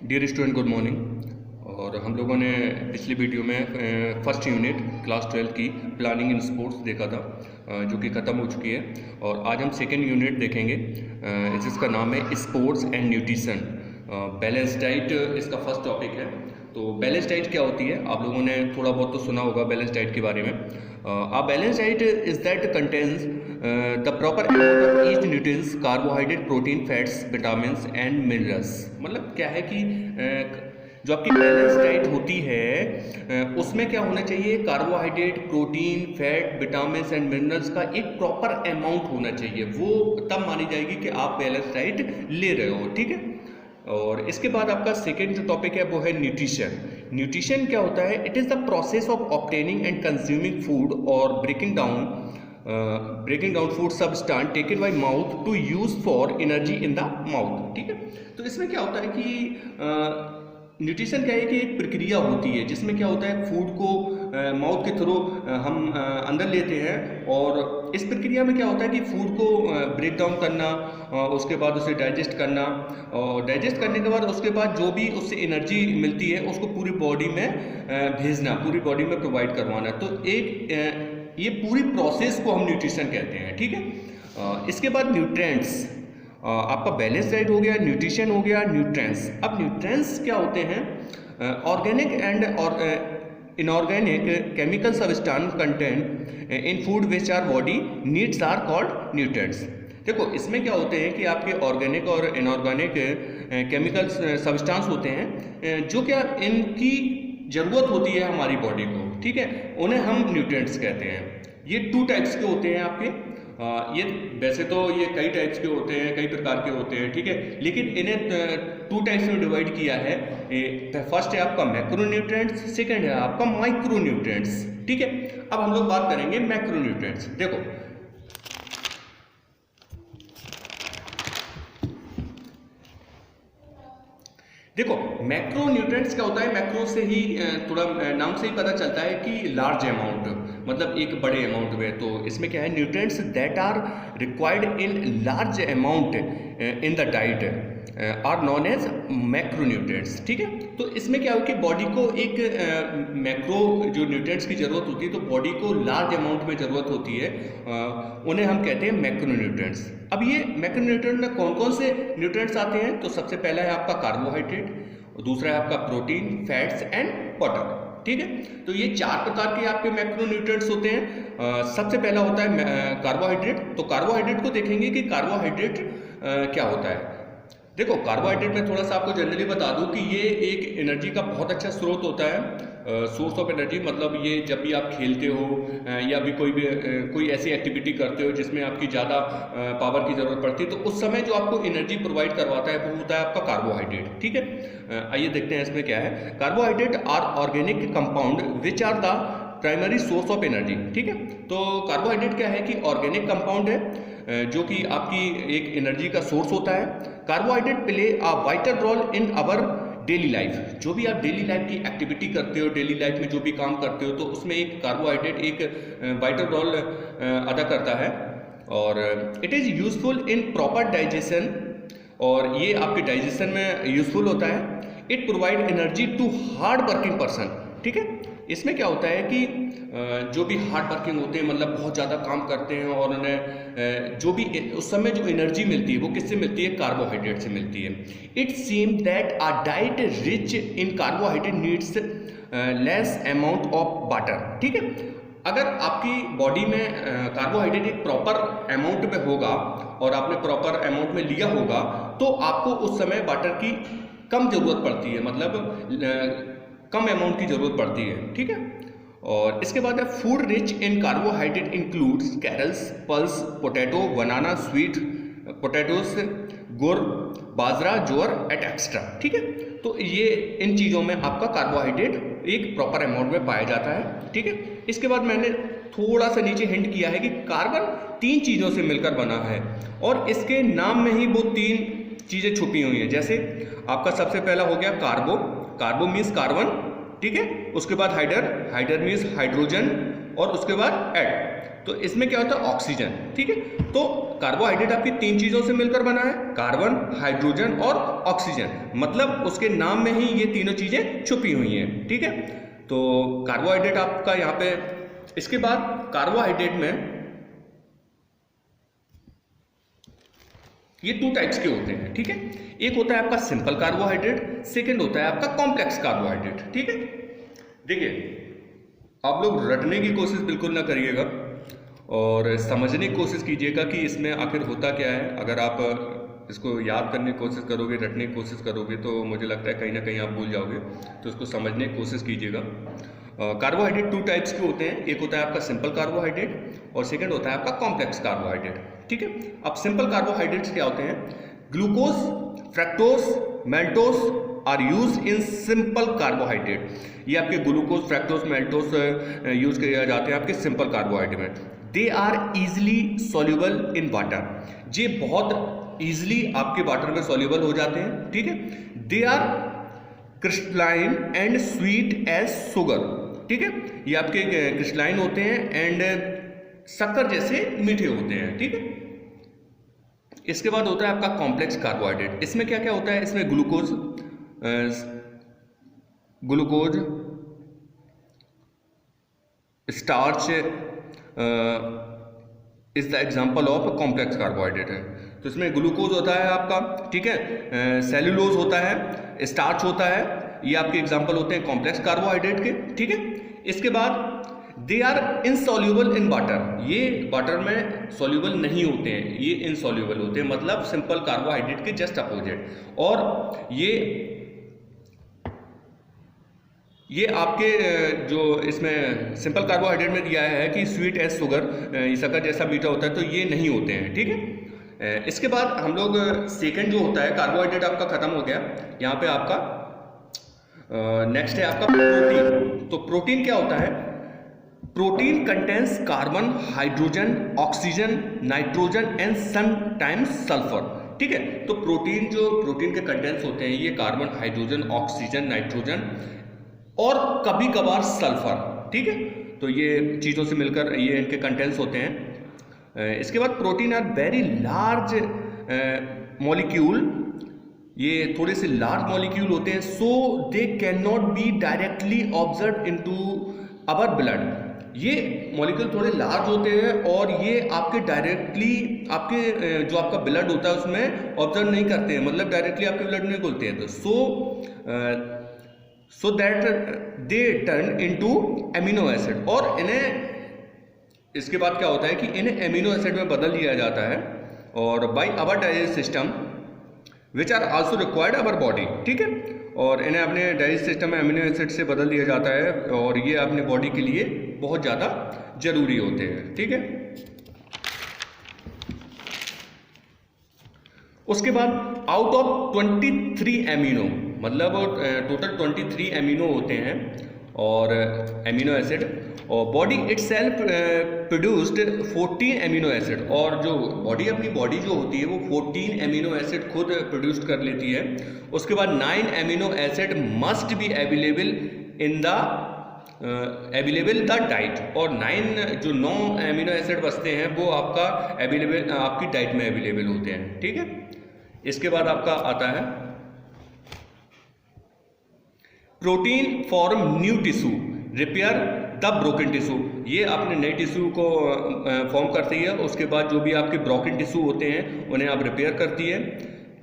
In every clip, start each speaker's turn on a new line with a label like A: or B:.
A: Dear student, good morning. और हम लोगों ने पिछली वीडियो में फर्स्ट यूनिट क्लास 12 की प्लानिंग इन स्पोर्ट्स देखा था, जो कि ख़त्म हो चुकी है। और आज हम सेकेंड यूनिट देखेंगे, जिसका नाम है sports and nutrition. Balance diet इसका फर्स्ट टॉपिक है। तो बैलेंस डाइट क्या होती है, आप लोगों ने थोड़ा बहुत तो सुना होगा बैलेंस डाइट के बारे में। A balanced diet is that contains the proper amount of each nutrients, carbohydrate, protein, fats, vitamins and minerals। मतलब क्या है कि जो आपकी बैलेंस डाइट होती है उसमें क्या होना चाहिए, carbohydrate, protein, fat, vitamins and minerals का एक प्रॉपर अमाउंट होना चाहिए। वो तब मानी जाएगी कि आप बैलेंस डाइट ले रहे हो, ठीक है। और इसके बाद आपका सेकेंड जो टॉपिक है वो है न्यूट्रिशन। न्यूट्रिशन क्या होता है? It is the process of obtaining and consuming food और breaking down food substance taken by mouth to use for energy in the mouth, ठीक है। तो इसमें क्या होता है कि न्यूट्रिशन क्या है कि एक प्रक्रिया होती है जिसमें क्या होता है, फूड को माउथ के थ्रू हम अंदर लेते हैं। और इस प्रक्रिया में क्या होता है कि फूड को ब्रेक डाउन करना, उसके बाद उसे डाइजेस्ट करना, और डाइजेस्ट करने के बाद उसके बाद जो भी उससे एनर्जी मिलती है उसको पूरी बॉडी में भेजना, पूरी बॉडी में प्रोवाइड करवाना। तो ये पूरी प्रोसेस को हम न्यूट्रिशन कहते हैं, ठीक है। इसके बाद न्यूट्रिएंट्स, आपका बैलेंस डाइट हो गया, न्यूट्रिशन हो गया, न्यूट्रिएंट्स। अब न्यूट्रिएंट्स क्या होते हैं? ऑर्गेनिक एंड और inorganic chemical substance content in food which are body needs are called nutrients. देखो, इसमें क्या होते हैं कि आपके ऑर्गेनिक और इनऑर्गेनिक केमिकल सब्सटेंस होते हैं जो क्या इनकी ज़रूरत होती है हमारी बॉडी को, ठीक है। उन्हें हम न्यूट्रिएंट्स कहते हैं। ये टू टाइप्स के होते हैं आपके। ये वैसे तो ये कई टाइप्स के होते हैं, कई प्रकार के होते हैं, ठीक है। लेकिन इन्हें टू टाइप्स में डिवाइड किया है। फर्स्ट है आपका मैक्रोन्यूट्रिएंट्स, सेकंड है आपका माइक्रोन्यूट्रिएंट्स, ठीक है। अब हम लोग बात करेंगे मैक्रोन्यूट्रिएंट्स। देखो मैक्रोन्यूट्रिएंट्स क्या होता है? मैक्रो से ही थोड़ा नाम से ही पता चलता है कि लार्ज अमाउंट, मतलब एक बड़े अमाउंट में। तो इसमें क्या है, nutrients that are required in large amount in the diet are known as macronutrients, ठीक है। तो इसमें क्या हो कि बॉडी को एक मैक्रो जो न्यूट्रिएंट्स की ज़रूरत होती है, तो बॉडी को लार्ज अमाउंट में ज़रूरत होती है, उन्हें हम कहते हैं मैक्रोन्यूट्रिएंट्स। अब ये मैक्रोन्यूट्रिएंट में कौन कौन से न्यूट्रिएंट्स आते हैं? तो सबसे पहला है आपका कार्बोहाइड्रेट, दूसरा है आपका प्रोटीन, फैट्स एंड वाटर, ठीक है। तो ये चार प्रकार के आपके मैक्रोन्यूट्रिएंट्स होते हैं। सबसे पहला होता है कार्बोहाइड्रेट। तो कार्बोहाइड्रेट को देखेंगे कि कार्बोहाइड्रेट क्या होता है। देखो, कार्बोहाइड्रेट में थोड़ा सा आपको जनरली बता दूं कि ये एक एनर्जी का बहुत अच्छा स्रोत होता है, सोर्स ऑफ एनर्जी। मतलब ये जब भी आप खेलते हो या भी कोई ऐसी एक्टिविटी करते हो जिसमें आपकी ज़्यादा पावर की ज़रूरत पड़ती है, तो उस समय जो आपको एनर्जी प्रोवाइड करवाता है वो होता है आपका कार्बोहाइड्रेट, ठीक है। आइए देखते हैं इसमें क्या है। Carbohydrate are organic compound which are the primary source of energy, ठीक है। तो कार्बोहाइड्रेट क्या है कि ऑर्गेनिक कंपाउंड है जो कि आपकी एक एनर्जी का सोर्स होता है। Carbohydrate play a vital role in our daily life. जो भी आप डेली लाइफ की एक्टिविटी करते हो, डेली लाइफ में जो भी काम करते हो, तो उसमें एक कार्बोहाइड्रेट एक वाइटल रोल अदा करता है। और it is useful in proper digestion, और ये आपके डाइजेशन में यूजफुल होता है। It provide energy to hard working person, ठीक है। इसमें क्या होता है कि जो भी हार्ड वर्किंग होते हैं, मतलब बहुत ज़्यादा काम करते हैं, और उन्हें जो भी उस समय जो एनर्जी मिलती है वो किससे मिलती है? कार्बोहाइड्रेट से मिलती है। It seem that a diet rich in carbohydrate needs less amount of water, ठीक है। अगर आपकी बॉडी में कार्बोहाइड्रेट एक प्रॉपर अमाउंट में होगा और आपने प्रॉपर अमाउंट में लिया होगा, तो आपको उस समय वाटर की कम ज़रूरत पड़ती है, मतलब कम अमाउंट की ज़रूरत पड़ती है, ठीक है। और इसके बाद है food rich in carbohydrate includes carols, pulse, potato, banana, sweet potatoes, गुड़, बाजरा, ज्वार एट एक्स्ट्रा, ठीक है। तो ये इन चीज़ों में आपका कार्बोहाइड्रेट एक प्रॉपर अमाउंट में पाया जाता है, ठीक है। इसके बाद मैंने थोड़ा सा नीचे हिंट किया है कि कार्बन 3 चीज़ों से मिलकर बना है, और इसके नाम में ही वो 3 चीज़ें छुपी हुई हैं। जैसे आपका सबसे पहला हो गया कार्बो मीन्स कार्बन, ठीक है। उसके बाद हाइडर मीन्स हाइड्रोजन, और उसके बाद एड। तो इसमें क्या होता है, ऑक्सीजन। ठीक है, तो कार्बोहाइड्रेट आपकी तीन चीजों से मिलकर बना है, कार्बन, हाइड्रोजन और ऑक्सीजन। मतलब उसके नाम में ही ये तीनों चीजें छुपी हुई हैं। ठीक है, तो कार्बोहाइड्रेट आपका यहाँ पे, इसके बाद कार्बोहाइड्रेट में ये टू टाइप्स के होते हैं। ठीक है, एक होता है आपका सिंपल कार्बोहाइड्रेट, सेकंड होता है आपका कॉम्प्लेक्स कार्बोहाइड्रेट। ठीक है, देखिए आप लोग रटने की कोशिश बिल्कुल ना करिएगा और समझने की कोशिश कीजिएगा कि इसमें आखिर होता क्या है। अगर आप इसको याद करने की कोशिश करोगे, रटने की कोशिश करोगे, तो मुझे लगता है कहीं ना कहीं आप भूल जाओगे। तो इसको समझने की कोशिश कीजिएगा। कार्बोहाइड्रेट टू टाइप्स के होते हैं, एक होता है आपका सिंपल कार्बोहाइड्रेट और सेकंड होता है आपका कॉम्प्लेक्स कार्बोहाइड्रेट। ठीक है, अब सिंपल कार्बोहाइड्रेट्स क्या होते हैं, glucose, fructose, maltose are use in simple carbohydrate. ये आपके ग्लूकोज, फ्रक्टोज, मेल्टोज यूज किया जाते हैं आपके सिंपल कार्बोहाइड्रेट में। They are easily soluble in water, ये बहुत इजिली आपके वाटर में सॉल्युबल हो जाते हैं। ठीक है, they are crystalline and sweet as sugar. ठीक है, ये आपके क्रिस्टलाइन होते हैं एंड शक्कर जैसे मीठे होते हैं। ठीक है, इसके बाद होता है आपका कॉम्प्लेक्स कार्बोहाइड्रेट। इसमें क्या क्या होता है, इसमें glucose, starch is the example of complex carbohydrate है। तो इसमें ग्लूकोज होता है आपका, ठीक है, सेल्यूलोज होता है, स्टार्च होता है, ये आपके एग्जाम्पल होते हैं कॉम्प्लेक्स कार्बोहाइड्रेट के। ठीक है, इसके बाद they are insoluble in water, ये वाटर में सॉल्युबल नहीं होते हैं, ये इनसॉल्युबल होते हैं, मतलब सिंपल कार्बोहाइड्रेट के जस्ट अपोजिट। और ये आपके जो इसमें सिंपल कार्बोहाइड्रेट में दिया है कि स्वीट एज शुगर, शक्कर जैसा मीठा होता है, तो ये नहीं होते हैं। ठीक है, इसके बाद हम लोग सेकंड जो होता है, कार्बोहाइड्रेट आपका खत्म हो गया, यहाँ पे आपका नेक्स्ट है आपका प्रोटीन। तो प्रोटीन क्या होता है, protein contains carbon, hydrogen, oxygen, nitrogen and sometimes sulphur. ठीक है, तो प्रोटीन के कंटेंट्स होते हैं, ये कार्बन, हाइड्रोजन, ऑक्सीजन, नाइट्रोजन और कभी कभार सल्फर। ठीक है, तो ये चीज़ों से मिलकर ये इनके कंटेंट्स होते हैं। इसके बाद protein are very large molecule, ये थोड़े से लार्ज मॉलिक्यूल होते हैं, so they can not be directly observe into our blood. ये मॉलिक्यूल थोड़े लार्ज होते हैं और ये आपके डायरेक्टली आपके जो आपका ब्लड होता है उसमें ऑब्जर्व नहीं करते हैं, मतलब डायरेक्टली आपके ब्लड नहीं घुलते हैं। तो so that they turn into amino acid, और इन्हें इसके बाद क्या होता है कि इन्हें एमिनो एसिड में बदल दिया जाता है और by our digest system which are also required our body. ठीक है, और इन्हें अपने डाइजेस्ट सिस्टम में एमिनो एसिड से बदल दिया जाता है और ये अपने बॉडी के लिए बहुत ज़्यादा जरूरी होते हैं। ठीक है, उसके बाद आउट ऑफ 23 एमिनो, मतलब टोटल 23 एमिनो होते हैं और एमिनो एसिड, और body itself produced 14 amino acid, और जो अपनी बॉडी जो होती है वो 14 एमिनो एसिड खुद प्रोड्यूस कर लेती है। उसके बाद 9 amino acid must be available in the diet, और 9 एमिनो एसिड बचते हैं वो आपका अवेलेबल आपकी डाइट में अवेलेबल होते हैं। ठीक है, इसके बाद आपका आता है protein form new tissue, repair the broken tissue, ये अपने नए टिश्यू को फॉर्म करती है। उसके बाद जो भी आपके ब्रोकन टिश्यू होते हैं उन्हें आप रिपेयर करती है।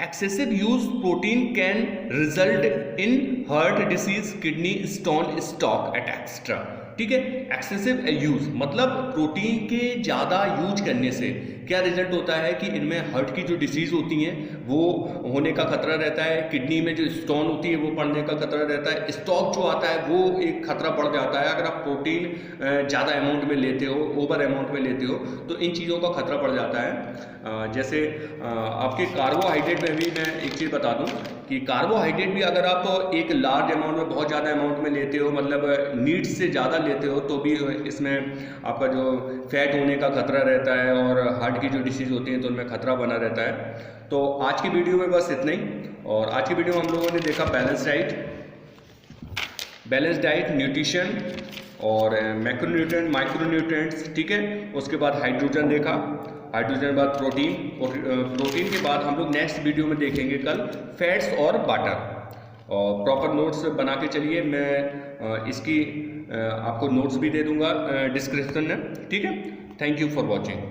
A: Excessive use protein can result in heart disease, kidney stone, stock etcetera. ठीक है, एक्सेसिव यूज मतलब प्रोटीन के ज़्यादा यूज करने से क्या रिजल्ट होता है कि इनमें हार्ट की जो डिसीज़ होती हैं वो होने का खतरा रहता है, किडनी में जो स्टोन होती है वो पड़ने का खतरा रहता है, स्टॉक जो आता है वो एक खतरा बढ़ जाता है। अगर आप प्रोटीन ज़्यादा अमाउंट में लेते हो, ओवर अमाउंट में लेते हो, तो इन चीज़ों का खतरा बढ़ जाता है। जैसे आपके कार्बोहाइड्रेट में भी मैं एक चीज़ बता दूं कि कार्बोहाइड्रेट भी अगर आप एक लार्ज अमाउंट में, बहुत ज़्यादा अमाउंट में लेते हो, मतलब नीड से ज़्यादा लेते हो, तो भी इसमें आपका जो फैट होने का खतरा रहता है और हार्ट की जो डिसीज़ होती हैं तो उनमें खतरा बना रहता है। तो आज की वीडियो में बस इतना ही, और आज की वीडियो में हम लोगों ने देखा बैलेंस डाइट, न्यूट्रिशन और मैक्रोन्यूट्रेंट, माइक्रोन्यूट्रेंट्स, ठीक है। उसके बाद हाइड्रोजन देखा, हाइड्रोजन के बाद प्रोटीन, और प्रोटीन के बाद हम लोग नेक्स्ट वीडियो में देखेंगे कल फैट्स और वाटर। और प्रॉपर नोट्स बना के चलिए, मैं इसकी आपको नोट्स भी दे दूंगा डिस्क्रिप्शन में, ठीक है। Thank you for watching.